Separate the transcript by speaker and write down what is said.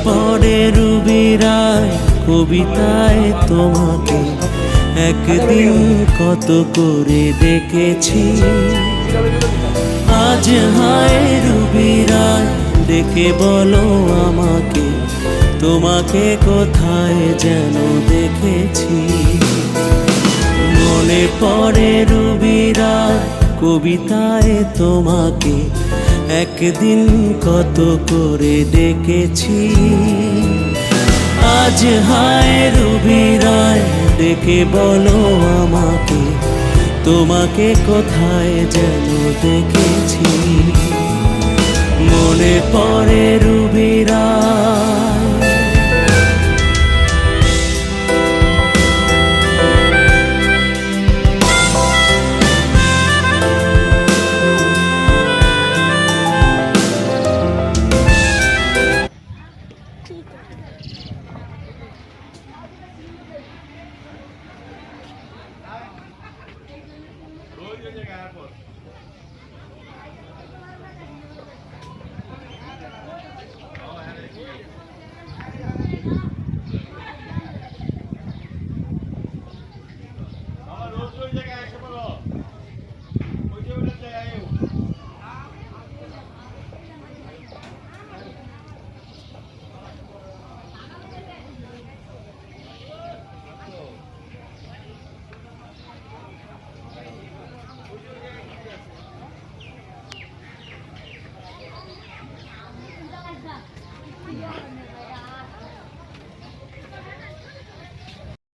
Speaker 1: পড়ে রুবি রায় কবিতায় তোমাকে, একদিন কত করে ডেকেছি। আজ হায় রুবি রায় ডেকে বলো আমাকে, তোমাকে কোথায় যেন দেখেছি। মনে পড়ে রুবি রায় কবিতায় তোমাকে, একদিন কত করে ডেকেছি। আজ হায় রুবি রায় ডেকে বলো আমাকে, তোমাকে কোথায় যেন দেখেছি। মনে পড়ে রুবি রায়